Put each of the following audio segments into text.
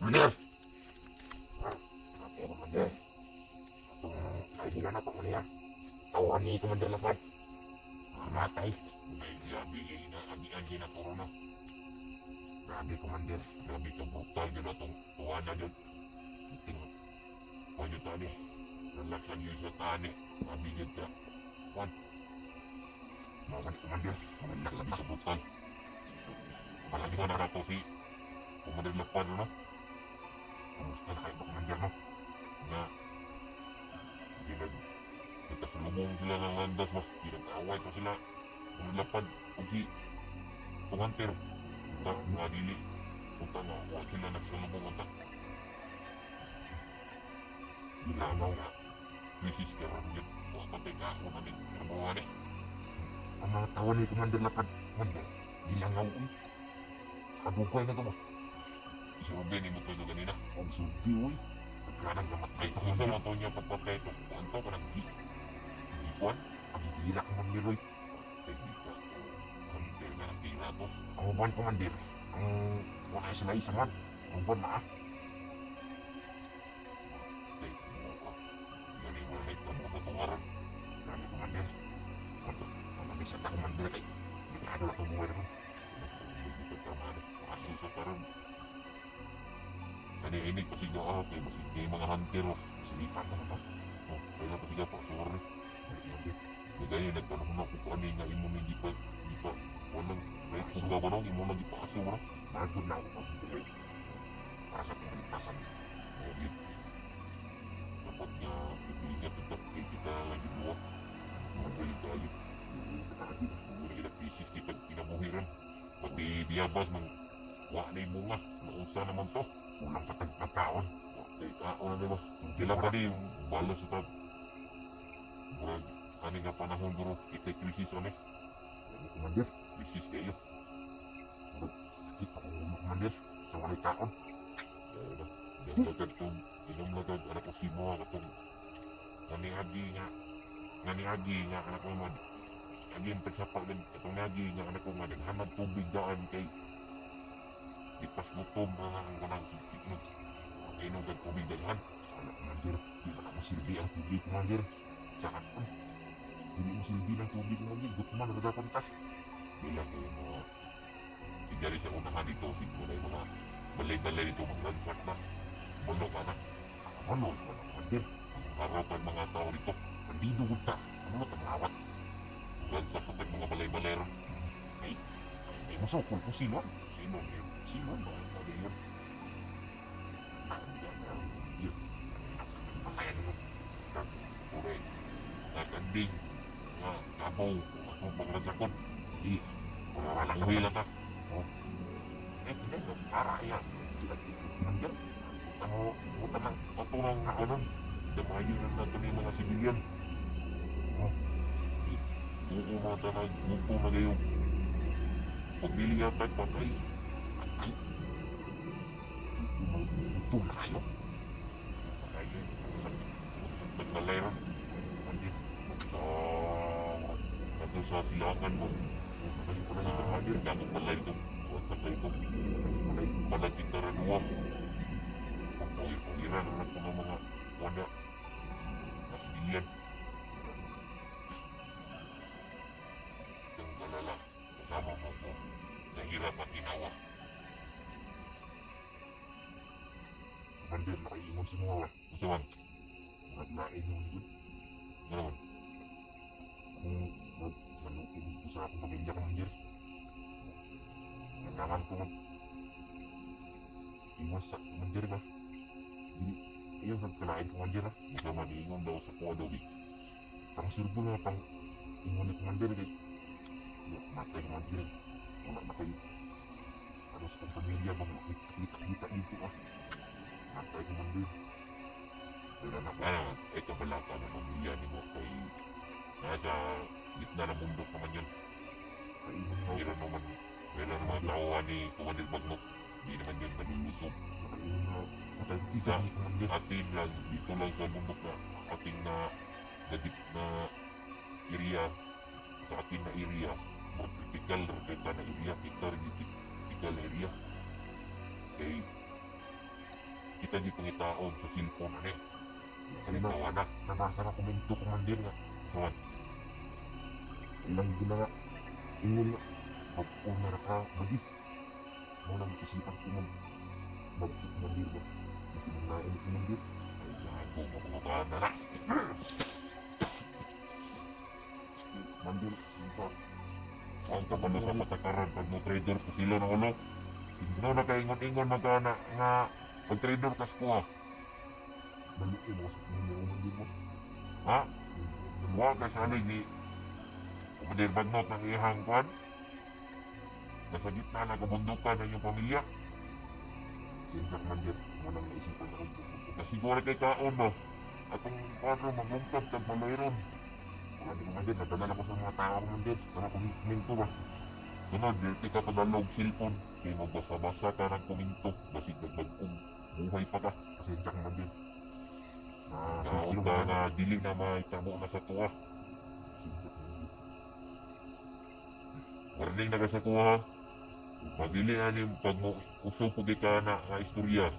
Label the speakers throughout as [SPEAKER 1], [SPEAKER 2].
[SPEAKER 1] Commander! Okay, Commander. Itong kaibigan na Commander. Tawan ni Commander Lapad. Matay. May grabe na agi-agi na turo na. Grabe Commander. Grabe itong brutal yun na itong tuwan na yun. Iting kuwan yun tani. Relaxan yun sa tani. Grabe yun ka. Kuwan. Mawan Commander. Relaxan na sa brutal. Palagi ko na rato si Commander Lapad no. Kumusta na kayo Commander no? Na hindi nagkasalubong sila ng landas mas pinag-away pa sila kumilapad o si Tumanter punta mga dili punta nga huwag sila nagsalubong punta ginamaw nga krisis karon yun huwag patay ka ako namin nabuhan eh ang mga tawa ni Commander Lapad Commander gilangaw kabukay na ito mo isurubin ni mo ito kanina huwag surbi uy pagkanang kamatay ito kung saan ito niya pagpatay ito kung ito ka nang ikuan ang hihila ko Mandiroy kay dito Commander na natira to ang uban Commander ang wala sila isa man ang uban na kay mo ko gani mo na ito mo tutungaran gani Commander ang mabisa na Commander kay nagkado na ito buhay na dito tama aso sa karon kani ini pasigaw ako kay masig mga hunter silipan na naman kaya pasigaw pa sorry kaya nagtanong na kung ano nga imo nang gipa walang may kuga ba nang imo nang gipaso ba magod na ako para sa pagpasan dapat niya pipilihan tetap kay kita lagi buat magbalik tayo muli kita pisis kita pinabuhiran pati diabas mang wak na yung bunga naunsa naman to ulang patagpataon kaon na diba kailan pa rin balos sa tab murag ani nga panahon guro itay krisis ane Commander krisis kayo kita ko Commander sa walay taon yung lagad kong inom lagad anak ko si Moa katong naniagi nga anak ko mo agi yung pagsapa din katong nagi nga anak ko nga naghanap tubig daan kay ipas gutom ang kanang siknog inom kag tubig daan anak Commander di ba ka masilbi ang tubig Commander sa akin hindi mo silbi ng tubig Commander gutman na nagdapan ka bilang ko yung mga sigari sa unahan dito siguro na yung mga balay-balay dito mag-ransak na bulo ka na ano Commander ang harapan mga tao dito nandido ka ano tangawat ransak sa mga balay-balay ron ay masukol ko sino ba ang sabi yun yun pakayan mo pure nakanding nga kabaw atong paglansakon di walang wila ka hindi para yan Commander ano buta lang patunang kanon damayin lang natin yung mga sibilyan mata na gupo na gayon pagbili yata patay gupo na kayo naglalairan ito sa silakan mo dapat pala ito pala kita ranuwa pagpawiran na ito ng mga wala masilian itong galala kasama mo po nahirap at ginawa Commander nakaingon si mga usawan naglain yung good ganoon kung manukin ko sa akong pamilya Commander nagkaman ko iwas sa Commander ba ayaw nagkalain Commander hindi ka maniingon daw sa kuwa daw pang sirbo na pang ingon ni Commander kay matay Commander wala na kayo ano sa pamilya bang makikita dito matay Commander wala na ba ito balata ng pamilya ni mo kay nasa gitna ng mundo naman yun meron naman tao ni Commander Bagnok hindi naman yun nalulusob sa atin lang dito lang sa bundok na ating na area sa atin na area more critical na area kita critical area kay kita di pangitaon sa cellphone ani. Halimbawa na, nabasa na komento komandir nga. Kawan, ilang gina nga, ingon nga, mag-una na ka, bagi. Mo nang isipan ko mag-komandir ba? Kasi nangnain komandir. Ay, gago, mabukataan na na. Mandir, simpa. Ang kapano sa patakaran pag mo trader ko sila ng ulo. No, nakaingon-ingon magana nga pag-trader kas ko ha. Maluin mo sa komandir mandir mo. Ha? Huwag ka sa ni komandir bagnot ng ihang kwan. Nasa gitna na kabundukan ng iyong pamilya. Simpa komandir, manang naisipan ako. Kasi siguro kay kaon mo. Atong kwan maglungkab kag malayron. Komandir, nadala ko sa mga tao komandir. Para kuminto ba? Sunod, di ka padalog cellphone. Kaya magbasa-basa ka ng kuminto. Basig nagbagong buhay pa ka. Kasi siya komandir. Naon ka na dili na maitamo na sa tuwa. Warning na ka sa tuwa ha. Magili anim pag mo usog po ka na nga istorya.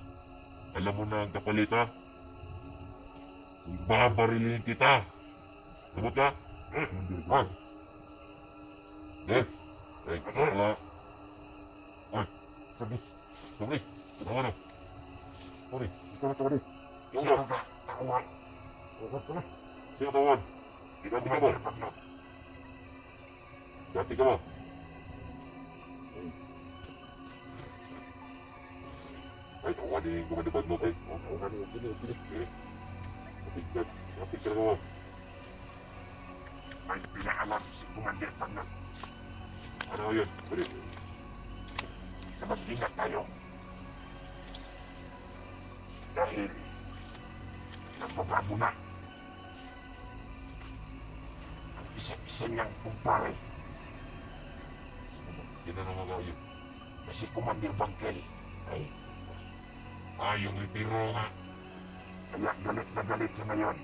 [SPEAKER 1] Alam mo na ang kapalit ha. Babarilin kita. Sabot ka? Ay! Ay, wala. Ay, sabi. Sabi. Ano? Sorry. Ikaw na tawari. Ikaw na tawari. Sino tawad? Dati ka ba? Dati ka ba? Ay, tawad din ko madibad mo. Ay, tawad din. Pili. Kapigdat. Kapigdat ka ba? Ay, pinaalam si Commander Pagnat. Ano yun? Pwede. Na mag-ingat tayo. Dahil nagbabago na ang isa-isa niyang kumpare. Yan na naman kayo. Na si Commander Bangkel. Ay, yung retiro nga. Kaya galit na galit siya ngayon.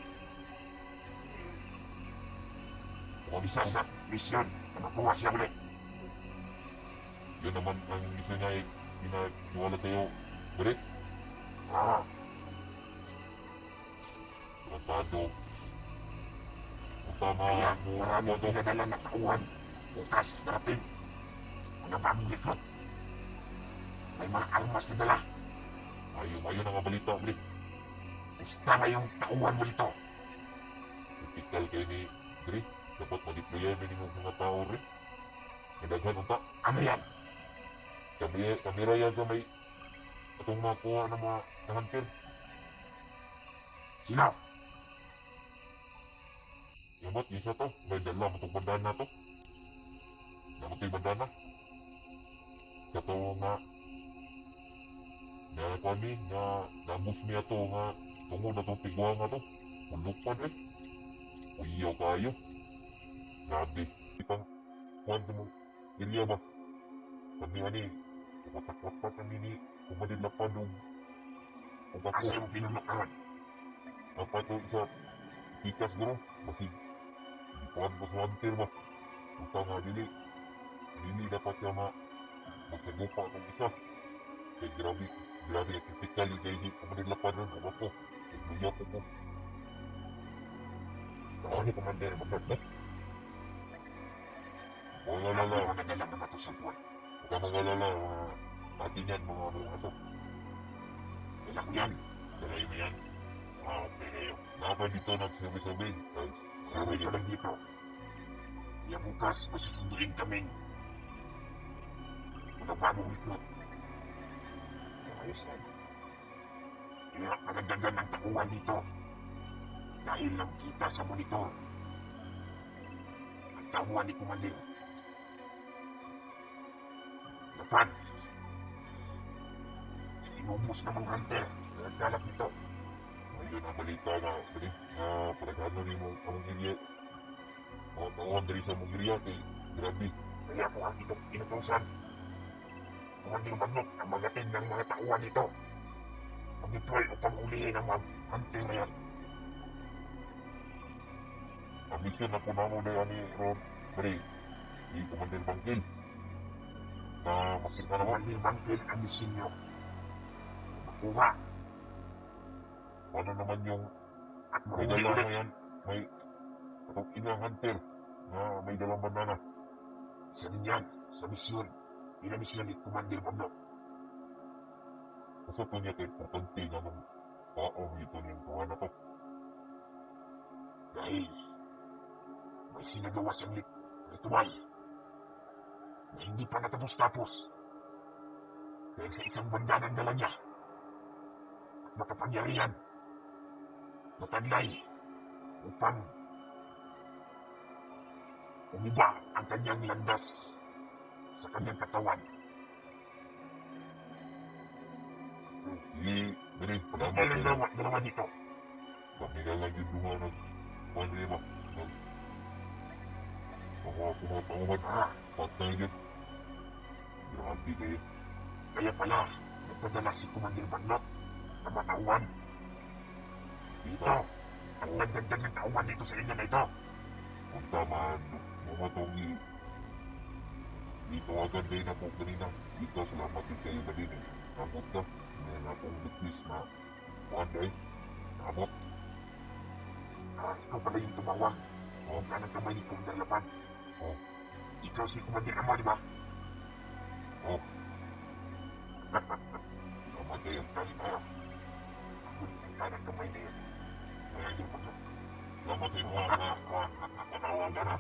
[SPEAKER 1] Kung isa sa misyon na makuha siya ulit. Yun naman ang isa niya ay pinagawa tayo ulit. Tratado. Kung tama kaya marami ang pinadala na tauhan. Bukas natin. Mga bagong likod. May mga armas na dala. Ayaw na nga balita ulit. Gusta na yung tauhan mo dito. Kritikal kayo ni Dre. Dapat ma-deployan na mga tao rin. Nadaghan unta. Ano yan? Kamera yan sa may atong makuha ng mga hunter. Sino? Yamat, isa to. May dala matong bandana to. Namatay bandana. Katawa nga na kami na nabus niya to nga tungod na itong tigwa nga to. Pulupan eh. Uyaw kayo. Grabe. Ipang kuhan sa mong area ba? Kami ani, kapatak-patak kami ni kumadid na padong. Kung ako, asa yung pinunakaran? Apa ito isa, tikas bro, masig. Hindi kuhan pa sa hunter ba? Punta nga dili. Dili dapat siya magsagupa ng isa. Kaya grabe, kritikal yung kayo kumadid na padong. Kung ako, nagluya po ko. Ako ni Commander Magdad, mga lala, mga nagalang na matusang buwan. Huwag mga lala, atin yan, mga aso. Dala ko yan. Dalay mo yan. Okay. Napa dito nagsabi-sabi. Sabi ka lang dito. Kaya bukas, masusunduin kaming mga bagong likod. Ayos yan. Kaya magandagdan ng takuhan dito. Dahil lang kita sa monitor. Ang takuhan ni Commander. Dapat inubos na mga hunter nagkalap nito. Ayun ang balita na palagano rin mo ang area mga tauhan dari sa mong area kay grabe. Kaya ako ang inutusan Commander Magnot ang magating ng mga tauhan nito mag-deploy upang ulihin ang mga hunter na yan. Ang mission na po namo na yan ni Ron Bray ni Commander Bangkil na makita naman ni Bangkil ang mission nyo makuha Ano naman yung
[SPEAKER 2] At
[SPEAKER 1] may
[SPEAKER 2] mahuli
[SPEAKER 1] dala
[SPEAKER 2] ulit.
[SPEAKER 1] ngayon, may itong inang hunter na may dalang banana.
[SPEAKER 2] Isa din yan sa misyon. Pinamisyon ni Commander Bamlok.
[SPEAKER 1] Kasi ito niya ito importante nga ng taong ito niyang tuwa na to.
[SPEAKER 2] Dahil may sinagawa siyang ritual na hindi pa natapos-tapos. Dahil sa isang banda ng dala niya at makapangyarihan na taglay upang umiba ang kanyang landas sa kanyang katawan.
[SPEAKER 1] Sige, dali, salamat
[SPEAKER 2] Kaya
[SPEAKER 1] kayo.
[SPEAKER 2] dalawa dito.
[SPEAKER 1] Kami na lang yung duha ng panrema. Mga kumatawan, patay yun. Grabe kayo.
[SPEAKER 2] Kaya pala, nagpadala si Commander Bamlok na matauhan. Dito, at nagdagdag ng tauhan dito sa inyo na ito.
[SPEAKER 1] Kung tama, mga tongi. Dito agad kayo na po kanina. Dito, salamat din kayo na din. Nabot ka. May nga pong buklis na kuhanday. Nabot.
[SPEAKER 2] Ikaw pala yung tumawag. Huwag ka ng kamay ni Commander Lapan.
[SPEAKER 1] Oh.
[SPEAKER 2] Ikaw si Commander Amo, di ba?
[SPEAKER 1] Oh. Salamat kayo.
[SPEAKER 2] Dahil tayo. Huwag ka ng kamay na yun. Kaya yung pagod.
[SPEAKER 1] Salamat sa inyo mga kanawagan ha.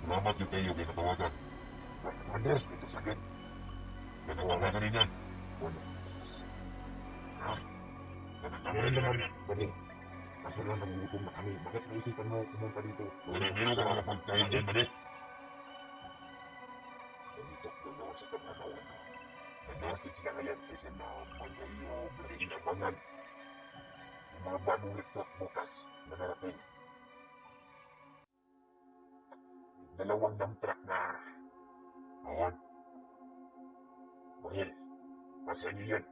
[SPEAKER 1] Salamat yung kayo kinatawagan.
[SPEAKER 2] Commander, ito sagad.
[SPEAKER 1] Kinatawagan rin yan.
[SPEAKER 2] Meron naman, bali. Kaso lang nagugutom na kami. Bakit naisipan mo pumunta dito?
[SPEAKER 1] Meron ka makapagkain dyan balik.
[SPEAKER 2] Dito, doon sa pagkakawan. Nag-message sila ngayon kasi naman kayo inabangan. Yung mga bagong report bukas na narating. Dalawang dump truck na awan. Bahil, pasya niyo yan.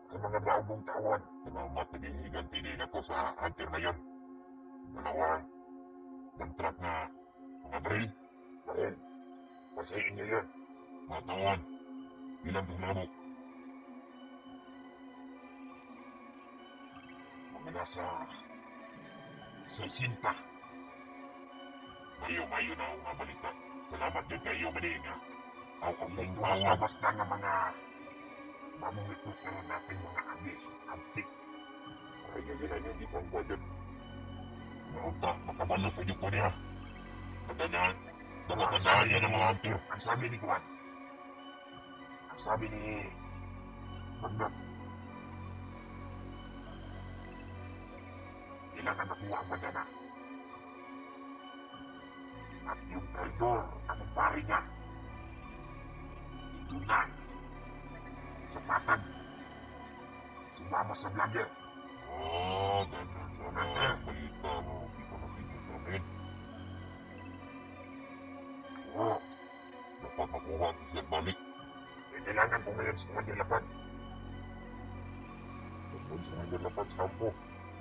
[SPEAKER 2] Sa mga bagong tawad.
[SPEAKER 1] Salamat naging higanti din ako sa hunter na yan. Dalawang dump truck na mga baril.
[SPEAKER 2] Bahil, pasyain niyo yan.
[SPEAKER 1] Matawan. Ilang tumlamok.
[SPEAKER 2] Mga nasa 60.
[SPEAKER 1] Mayo na ang mga balita. Salamat din kayo manin ha.
[SPEAKER 2] Ang tumas-tabas na ng mga bagong report na natin mga antik.
[SPEAKER 1] Kaya ganyan yung ibang budget. Naunta, makabalo sa inyo po niya. Kadanyaan, nakakasaan niya ng mga hunter.
[SPEAKER 2] Ang sabi ni Juan, ang sabi ni Magdot, kailangan nakuha ang banana. At yung traidor na kumpare niya, ito na, sa patag, sumama sa vlogger.
[SPEAKER 1] Ganun na balita mo. Hindi ko nakinig namin.
[SPEAKER 2] Oo,
[SPEAKER 1] Dapat makuha siya balik.
[SPEAKER 2] kailangan ko ngayon sa Commander Lapan.
[SPEAKER 1] Doon sa mga dapat sa kampo.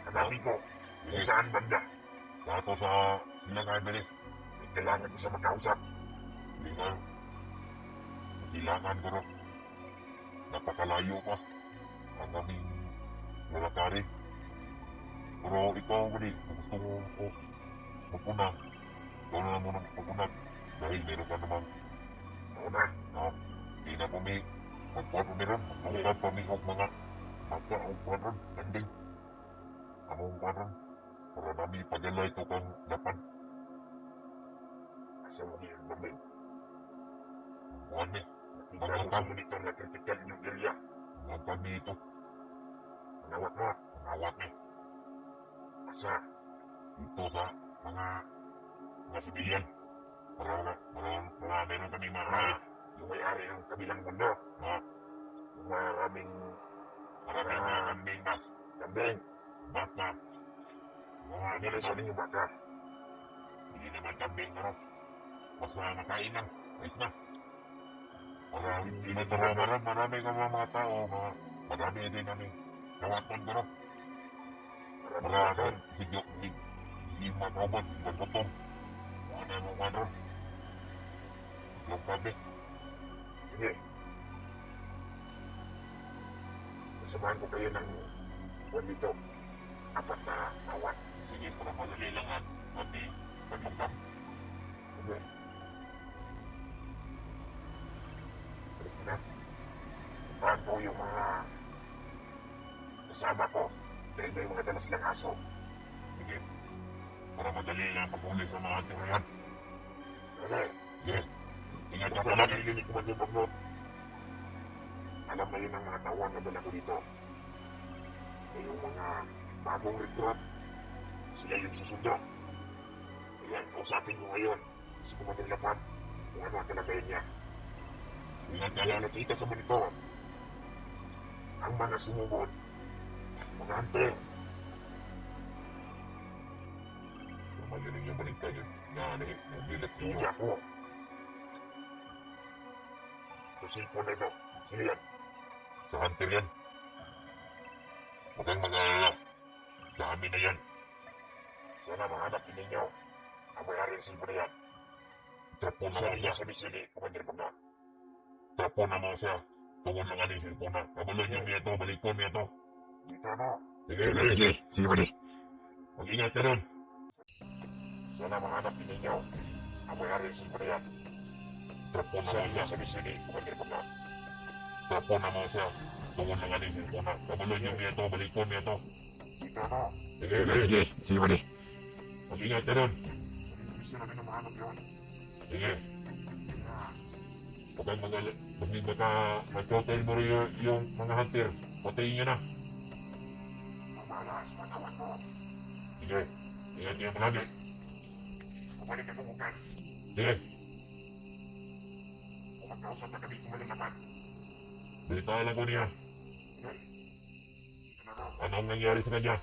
[SPEAKER 2] Hanapin ko kung saan banda.
[SPEAKER 1] Dato sa silangan dali.
[SPEAKER 2] Kailangan ko siya makausap.
[SPEAKER 1] Hindi nga. Kailangan ko rin. Napakalayo pa. Ang aming lalakari. Pero ikaw muli, gusto mo magpuna. Ikaw na lang muna magpuna. Dahil meron ka namang
[SPEAKER 2] Una,
[SPEAKER 1] hindi na kami magpuan pa meron. Magpuan pa may mga mata o puan landing. Among puan para namin padala ito kang dapan.
[SPEAKER 2] asa mo niyan babay.
[SPEAKER 1] Puan ni.
[SPEAKER 2] Nakita ko sa monitor na critical yung area.
[SPEAKER 1] Ang kami ito.
[SPEAKER 2] Manawat mo.
[SPEAKER 1] Awat ni.
[SPEAKER 2] Asa,
[SPEAKER 1] Ito sa mga sibilyan. Para meron kami mga
[SPEAKER 2] yung may-ari ng kabilang mundo. Yung maraming
[SPEAKER 1] maraming mga kambing na
[SPEAKER 2] kambing.
[SPEAKER 1] bata. Mga
[SPEAKER 2] Ano sa ninyo baka?
[SPEAKER 1] hindi naman kambing ano. Basta nakain lang. Ayos na. Para hindi matarabaran. Marami ka mga tao. Marami din kami. Kawaton ko rin. Para si Matrobot, Magputong. Ano mo ano. Yung kambing.
[SPEAKER 2] Sige. samahan ko kayo ng buwan dito. 4 na awan.
[SPEAKER 1] Sige, para madali lang at pati pagmukam.
[SPEAKER 2] Okay. Balik na. Puntahan ko yung mga kasama ko. Dahil may mga dala silang aso.
[SPEAKER 1] Sige, para madali lang pag-uli sa mga tirayan.
[SPEAKER 2] Okay.
[SPEAKER 1] Sige, ingat ka
[SPEAKER 2] Basta
[SPEAKER 1] palagi.
[SPEAKER 2] lagi ni Commander Bagnot. Alam na yun ang mga tawag na dala ko dito. Yung mga bagong recruit, sila yung susundo. Ayan, kausapin ko ngayon si Commander Lapan kung ano ang kalagayan niya.
[SPEAKER 1] Ingat ka
[SPEAKER 2] Kaya
[SPEAKER 1] lang.
[SPEAKER 2] nakita sa monitor ang mga sumubod, mga hunter.
[SPEAKER 1] Madali yung baliktad yun. Nabilat
[SPEAKER 2] Hindi
[SPEAKER 1] niyo.
[SPEAKER 2] ako. Sa cellphone na ito, sino yan?
[SPEAKER 1] Sa hunter yan. Huwag kang mag-alala. Sa amin na yan.
[SPEAKER 2] Sana mahanap din ninyo ang may-ari ng cellphone na yan.
[SPEAKER 1] Trapo
[SPEAKER 2] Isa
[SPEAKER 1] naman
[SPEAKER 2] rin
[SPEAKER 1] siya.
[SPEAKER 2] niya sa misili, Commander Bagnot.
[SPEAKER 1] Trapo naman siya. Tungon lang aning silpuna. Kabalon yung niya to. Balikon niya to.
[SPEAKER 2] Dito na.
[SPEAKER 1] Sige.
[SPEAKER 2] Sige, buddy.
[SPEAKER 1] Mag-ingat ka ron.
[SPEAKER 2] Sana mahanap din ninyo ang may-ari ng cellphone na yan.
[SPEAKER 1] Trapo
[SPEAKER 2] Isa
[SPEAKER 1] naman
[SPEAKER 2] rin
[SPEAKER 1] siya.
[SPEAKER 2] niya sa misili, Commander Bagnot.
[SPEAKER 1] Trapo naman siya. Tungon lang aning silpuna. Kabalon yung niya to. Balikon niya to.
[SPEAKER 2] Dito na.
[SPEAKER 1] Sige,
[SPEAKER 2] buddy.
[SPEAKER 1] Mag-ingat ka ron.
[SPEAKER 2] Gusto namin na mahanap yun.
[SPEAKER 1] Sige.
[SPEAKER 2] Ah,
[SPEAKER 1] Huwag kang mag-alala. Hindi mag-hotel mo rin yung mga hunter. Patayin niya na.
[SPEAKER 2] Mabalas, matawan mo.
[SPEAKER 1] Sige. Ingat niya palagi.
[SPEAKER 2] Bumalik ako bukas.
[SPEAKER 1] Sige.
[SPEAKER 2] Kung magkausap na kami, Commander Lapan.
[SPEAKER 1] Balita lang ko niya.
[SPEAKER 2] Okay. Dito na raw.
[SPEAKER 1] Anong nangyari sa kanya?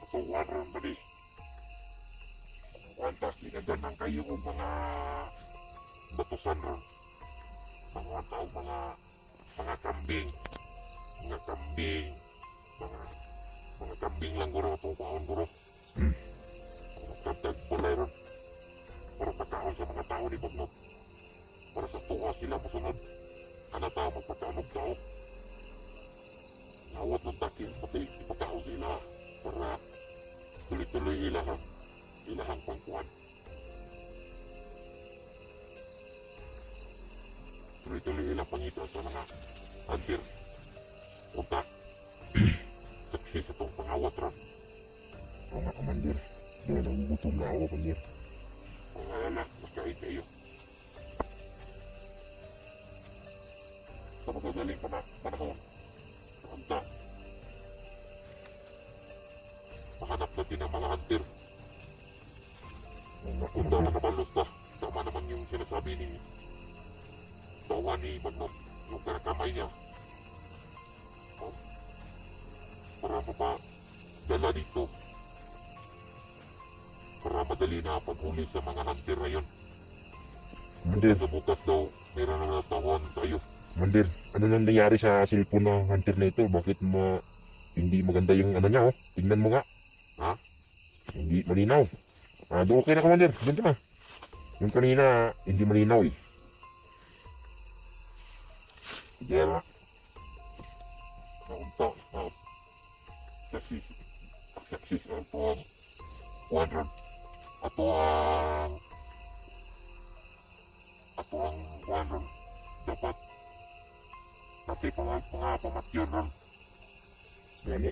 [SPEAKER 2] Tuwan ron, buddy. Wantas, dinadanan kayo kung mga batusan ron. Mga tao, mga kambing. Mga kambing. Mga kambing lang guro, tupaon guro. Mga katag balay ron. Para pagkaon sa mga tao ni Bagnot. Para sa tuwa sila masunod. Ano tao magpagkaanog tao. Nawat ng takil, pati ipagkaon sila. Para tuloy-tuloy ilahang pangkuhan. Tuloy-tuloy ilang pangita sa mga hunter. Unta, saksi sa itong pangawat ron. Oo nga, Commander. Dahil nagugutom na ako, Commander. Pangalala, magkain kayo. Sa magagaling panahon. Unta, mahanap natin ang mga hunter. Kung tama naman Losta, tama naman yung sinasabi ni Bawa ni Bagnot, yung karakamay niya. Para mapadala dito. Para madali na paghuli sa mga hunter na yun.
[SPEAKER 3] Mandir,
[SPEAKER 2] Sa bukas daw, meron na natawan tayo.
[SPEAKER 3] Mandir, ano nang nangyari sa cellphone ng hunter na ito? Bakit hindi maganda yung ano niya, oh? Tingnan mo nga.
[SPEAKER 2] Ha?
[SPEAKER 3] Hindi malinaw. Doon okay na, Commander. Doon ka na. Yung kanina, hindi malinaw eh.
[SPEAKER 2] Kaya nga. Naunta, saksis ang tuwang quadrant. Ato ang quadrant. Dapat pati mga pamatyon ron.
[SPEAKER 3] Gani.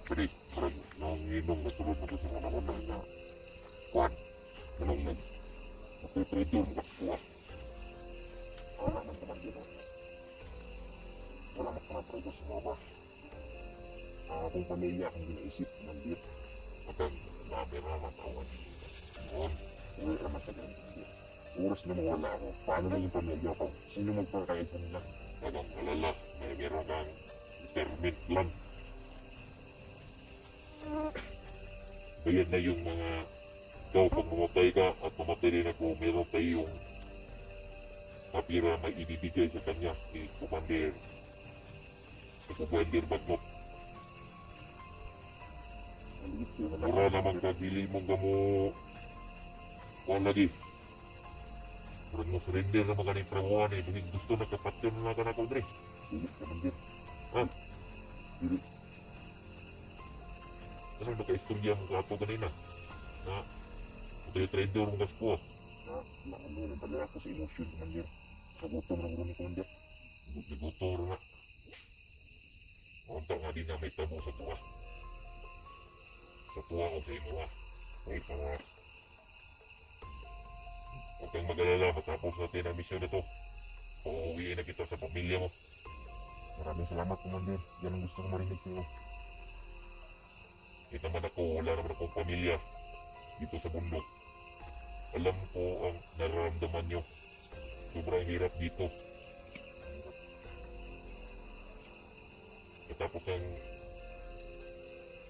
[SPEAKER 2] Pwede, parang nanginginom na tulad na sa mga hunay na kwan. Manong nagpipredo mo kaspuas. Wala man sa mandir. Wala man sa predo sa mga bas. Akong pamilya akong ginaisip mandir. At ang dami naman awan. Noon, uwi naman sa ganyan. Oras na mawala ako. Paano na yung pamilya ko? Sino magpapakayag sa nila?
[SPEAKER 1] Tagang alala. Meron kang intermit lang. Ayan na yung mga ikaw pag mamatay ka at mamatay rin ako, meron tayong kapira may ibibigay sa kanya ni Commander Bagnot. Wala namang kabili mong gamo
[SPEAKER 2] kuha lagi. Murag mo surrender na mga ni Prabuan eh. Basig gusto na kapatyon na ka na ko, Dre.
[SPEAKER 3] Dili Commander.
[SPEAKER 2] Ano naka-istorya mo ka ato kanina? Na, trader mo kaspo.
[SPEAKER 3] Na ano nabala ako sa emosyon Commander. Sa gutom na guro ni Commander.
[SPEAKER 2] Nagutor na. Unta nga din na may tabo sa tuwa. Sa tuwa o sa imuha. May mga huwag kang mag-alala matapos natin ang misyon na to. Uuwiin na kita sa pamilya mo.
[SPEAKER 3] Maraming salamat Commander. Yan ang gusto ko marinig sa'yo.
[SPEAKER 2] Kita man ako, wala naman akong pamilya dito sa bundok. Alam ko ang nararamdaman nyo. Sobrang hirap dito. Katapos ang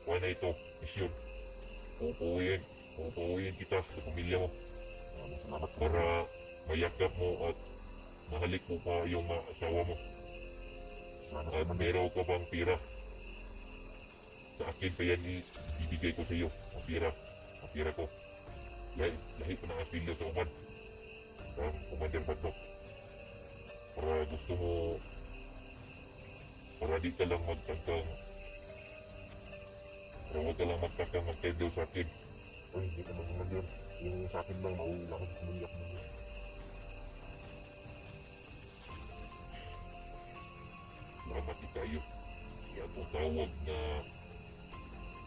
[SPEAKER 2] kuha na ito, misyon. Uuwiin kita sa pamilya mo
[SPEAKER 3] Maraming salamat
[SPEAKER 2] para mayakap mo at mahalik mo pa yung asawa mo.
[SPEAKER 3] Salamat
[SPEAKER 2] At
[SPEAKER 3] Commander.
[SPEAKER 2] meron ka bang pira? Sa akin pa yan ibibigay ko sa iyo. Ang pira ko. Lahi ko ng apilyo sa uman. Ang Commander Batok. Para gusto mo, para di ka lang magtangkang, para huwag ka lang magtangkang magtendo sa akin.
[SPEAKER 3] Ay, hindi naman Commander. Yung sa akin lang, mauwi lang ako sa pamilya Commander.
[SPEAKER 2] Salamat di kayo. Yan ang tawag na,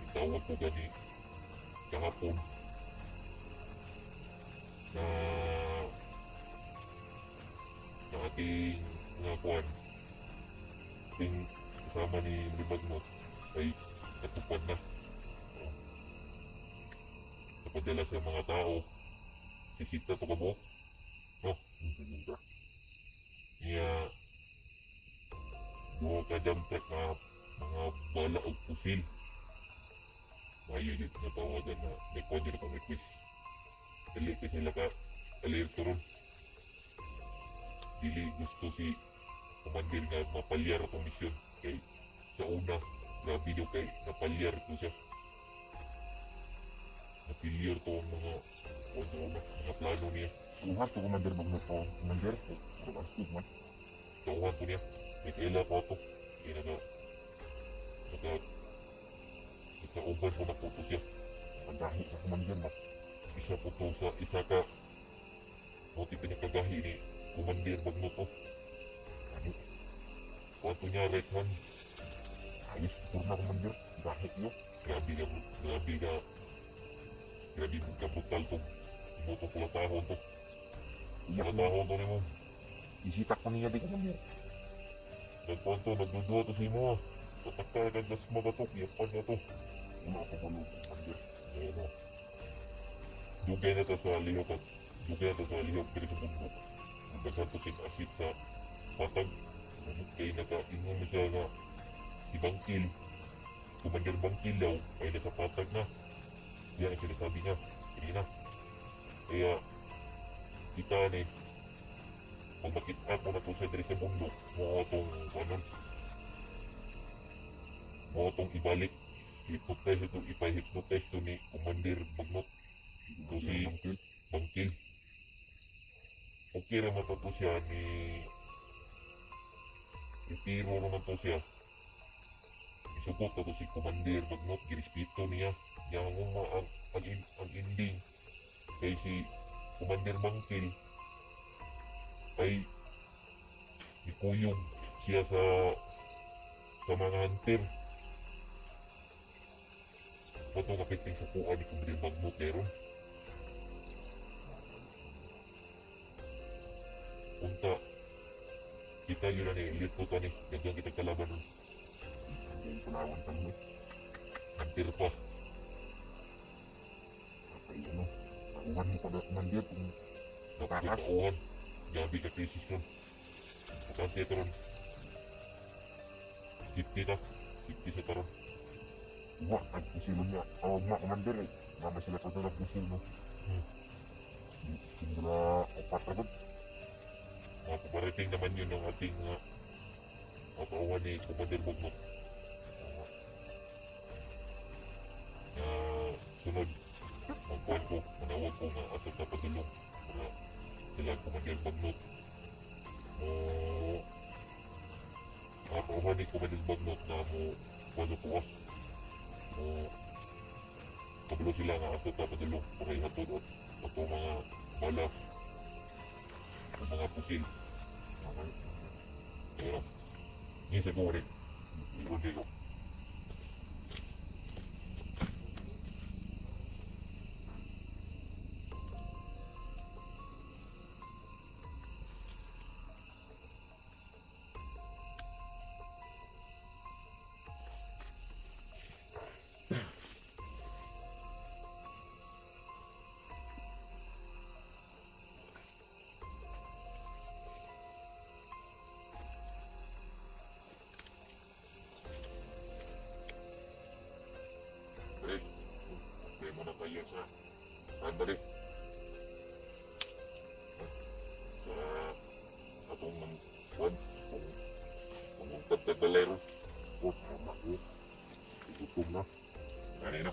[SPEAKER 2] itawag ko gani kahapon na ating nga kuwan ating kasama ni Limagnot ay natupad na. Napadala sa mga tao sisita to ka mo
[SPEAKER 3] Hindi ka.
[SPEAKER 2] niya duha ka dump truck na mga bala o pusil. Mayo yun na tawagan na may kwadyo na kong request. Dili ka sila ka alerto ron. Dili gusto si Commander nga mapalyar atong misyon. Kay sa una, grabe nyo kay napalyar ko siya. Napilyar to ang mga kwadyo na, mga plano niya.
[SPEAKER 3] Suhat ko Commander Bagnot ko. Commander, parang ang stigma.
[SPEAKER 2] Tauhan ko niya. May kaila ko ito. Kaya nagkauban ko na po to siya.
[SPEAKER 3] Pagdahi sa Commander ba?
[SPEAKER 2] Isa po to sa isa ka moти pinakagahi ni Commander Magnoto.
[SPEAKER 3] Ano?
[SPEAKER 2] Kwanto niya right hand.
[SPEAKER 3] Ayos, purna Commander. Dahi nyo.
[SPEAKER 2] Grabe ka brutal to. Imo to pula tahon to.
[SPEAKER 3] Iyak
[SPEAKER 2] Pula
[SPEAKER 3] mo.
[SPEAKER 2] tahon to ni mo.
[SPEAKER 3] Isitak ko niya di Commander.
[SPEAKER 2] Nagkwanto, nagdudua to si mo. Tatakta ka gas magatok. Yapan na to.
[SPEAKER 3] Una ako palo Commander.
[SPEAKER 2] Ano. Dugay na to sa lihok at dugay na to sa lihok dito sa bundok. Nagkasan to asit sa patag. Kaya naka-ingon mo siya nga si Bangkil. Commander Bangkil daw ay nasa patag na. Yan ang sinasabi niya. Hindi na. Kaya kita ni kung makita ko na to sa diri sa bundok mo itong ibalik ipahipnotize to ni Commander Bagnot to si
[SPEAKER 3] Bangkil.
[SPEAKER 2] Bangkil. Okay naman to siya ni retiro naman to siya. Isugot na to si Commander Bagnot, girispito niya. Niya ang ending kay si Commander Bangkil ay ikuyog siya sa mga hunter. Pato kapiting sa kuha ni Commander Bagnot meron. Unta kita yun na ni Lito ta ni gagang kita kalaban nun.
[SPEAKER 3] Hindi pulawan kami.
[SPEAKER 2] Hunter pa.
[SPEAKER 3] Ay ano. Pauhan mo pa Commander kung
[SPEAKER 2] Nakakauhan. Gabi ka krisis nun. Pagkante ito ron. 50 na. 50 sa taron.
[SPEAKER 3] uwa at pusilon niya. Awag na Commander eh. Mama sila pa ng pusil no. Sindra opat na gud.
[SPEAKER 2] Paparating naman yun ng ating kapauhan ni Commander Bagnot. Sunod. magkuhan ko, manawag ko nga ato na padulong. Para sila kumadyan bagnot. Mo, pauhani ko madyan bagnot na mo kuhan ko mo, kabalo sila nga ato na padulong. Para ihatod at ato mga bala, o mga pusil. Kaya, yun siguro rin. Yun dito. Hindi mo na kayo sa andali. Sa atong ng kwan, kung tagtagalero. O, tama ko. Igutom na. Gani na.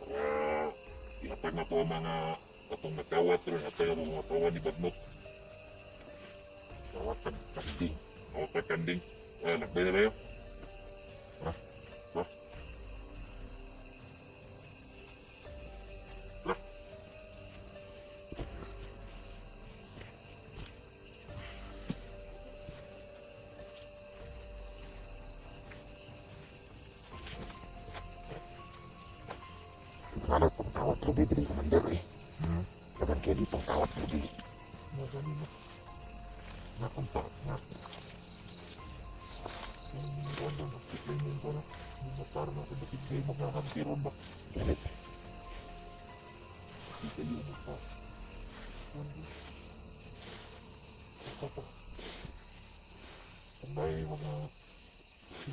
[SPEAKER 2] Para ihatag na to ang mga atong nagkawat rin at tayo mga tawa ni Bagnot. Kawat kanding. Kawat kanding. Lakbay na tayo.
[SPEAKER 3] Kalau pengkawat lebih dari komander Kapan kayak di pengkawat lebih.
[SPEAKER 2] Magani na. Nakunta na. Yung wala na. Kitlay mo ko na. Yung matar na. Kung nakitlay magkakampiron ba?
[SPEAKER 3] Galit.
[SPEAKER 2] Kita yung mata. Apa? Kung may mga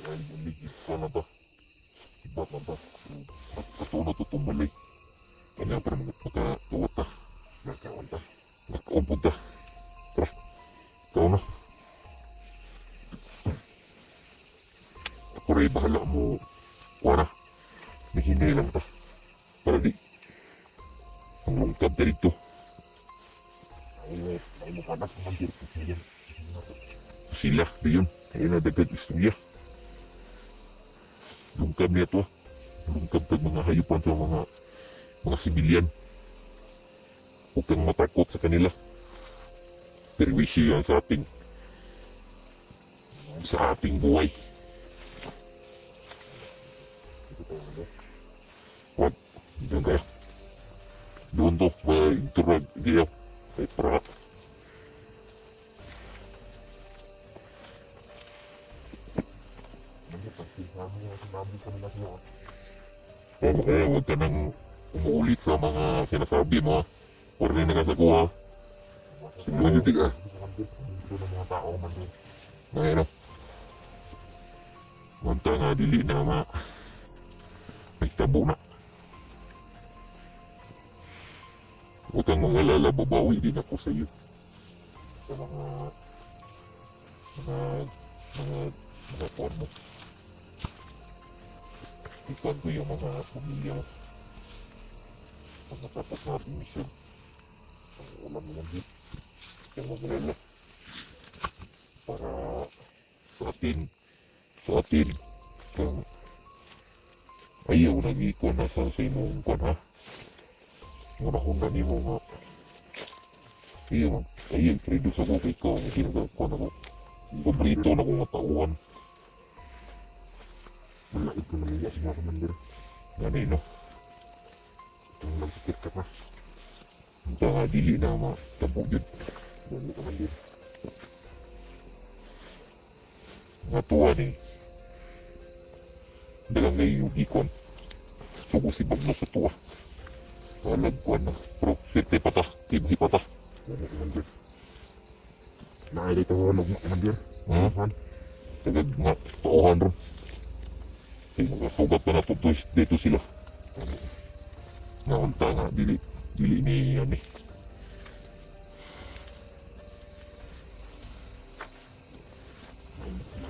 [SPEAKER 2] ay ligid ka na ba? Ibat na ba? At katunod ito tumalay. Kanya para magkakawat ta.
[SPEAKER 3] Nagkawan ta.
[SPEAKER 2] Nagkaumpod ta. Tara. Ikaw na. Ako rin bahala mo. Wala. May hinay lang ta. Para di. Ang lungkad ka dito.
[SPEAKER 3] Ay mo panas komander. Ayan.
[SPEAKER 2] Sila. Di yun. Kaya na dagdag istorya. Lungkad niya to. Lungkad tag mga hayupan sa mga sibilyan. Huwag kang matakot sa kanila. Perwisyo yan sa ating buhay. Wag, doon kaya. Doon to, may turag, hindi yan. Ay, para. Kaya huwag ka nang umuulit sa mga sinasabi mo. Huwag rin nakasago ha. Hindi ka.
[SPEAKER 3] Ito ng mga tao komander.
[SPEAKER 2] Ngayon na. Manta nga dili na may tabo na. Huwag kang mangalala, babawi din ako sa iyo. Sa mga kuwan mo. Ikuan ko yung mga pamilya mo. Pag natapos natin mission. Ang ulam mo lang din. Yung magalala. Para sa atin, kang ayaw nag-ikuan na sa imong kuwan ha. Muna ni mo nga. Ayaw, fredo sa ko kay ikaw. Ginagakuan ako. Paborito na kong matauan.
[SPEAKER 3] Malait ko naliya sa mga komander.
[SPEAKER 2] Gani no.
[SPEAKER 3] Itong nagsikit ka pa.
[SPEAKER 2] Ito nga dili na matabo yun.
[SPEAKER 3] Dali komander.
[SPEAKER 2] Nga tuwa ni. Dalang ngayon yung ikon. Sugo si Bagno sa tuwa. Kalagkuan na. Pero sirte pata. Kibuhi pata.
[SPEAKER 3] Dali komander. Naay dito hulog mo komander.
[SPEAKER 2] Ha? Tagad nga pauhan ron. Kaya magasugat pa na dito sila. Naunta nga dili ni yan eh.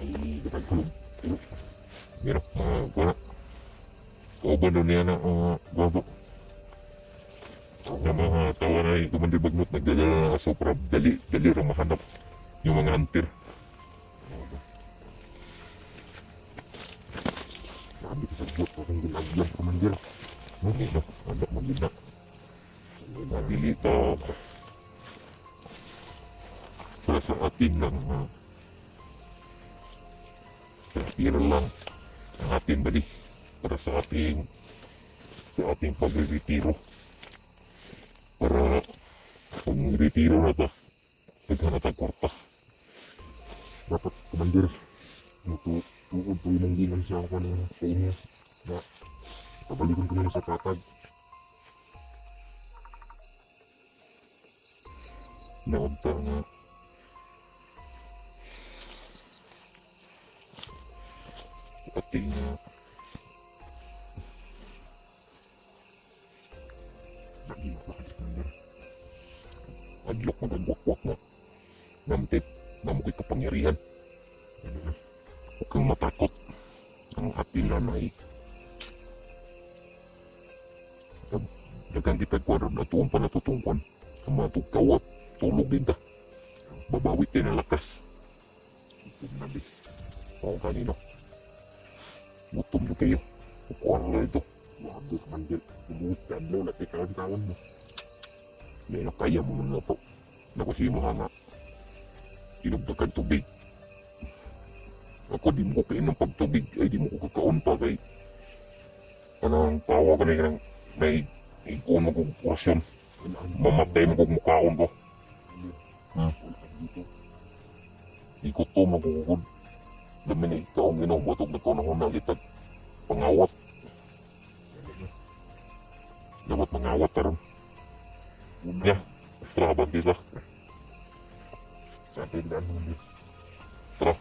[SPEAKER 3] Ay, dapat hulog.
[SPEAKER 2] Mira, kuha na. Kauban doon niya na, gago. Sa mga tao na Commander Bagnot nagdala ng aso para dali ra mahanap yung mga hunter.
[SPEAKER 3] Sabi ko sa bot, akong ginagyan, Commander.
[SPEAKER 2] Hindi no, anak mo yun na. Nabili ito para sa atin lang pira lang ang atin bali para sa ating pagre-retiro para pag retiro na ta pagka kwarta.
[SPEAKER 3] Dapat, Commander, tukod po yung gingan siya ako sa inyo. Na, pabalikan ko na sa patag.
[SPEAKER 2] Naunta nga ating
[SPEAKER 3] Naging ako, Commander.
[SPEAKER 2] adlok magagwakwak na namtip namukoy kapangyarihan. Huwag kang matakot ang ating nanay. Dagang kita kwadron na tuon pa natutungkwan ang mga tugkawat tulog din ta. Babawi tayo ng lakas.
[SPEAKER 3] Commander.
[SPEAKER 2] O kanino? Gutom nyo kayo. Kukuha na ito.
[SPEAKER 3] Wago, Commander. Tumuhit ka, Adlaw, natin kawan-kawan mo.
[SPEAKER 2] May nakaya mo na to. Nakasi mo nga inugdagan tubig. Ako di mo ko kain ng pagtubig ay di mo ko kakaon pa kay anong tawa ka na yung may ikuno kong porasyon. Mamatay mo kong mukhaon ko. Ikot to magugod. Dami na ikaw ang ginawatog na ko na hunalitag pangawat. Dapat mangawat taron. Ya, traban kita.
[SPEAKER 3] Sa atin daan, Commander.
[SPEAKER 2] Tara,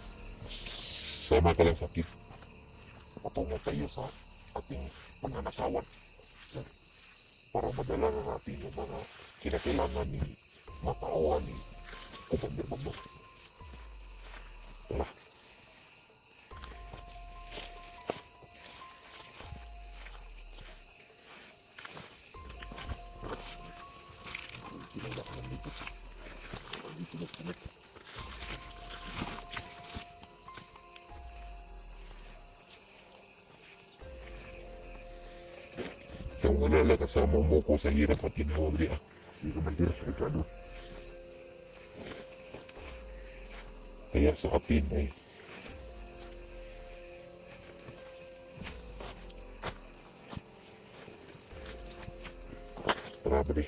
[SPEAKER 2] sama ka lang sakit. Patungo tayo sa ating panganakawan. Para madala na natin yung mga kinakailangan ni matauhan ni Commander Bagnot. Tara. Yung wala kasama mo ko sa hirap at tinawag niya.
[SPEAKER 3] Si Commander, Ricardo.
[SPEAKER 2] Kaya sa atin ay tara, bali.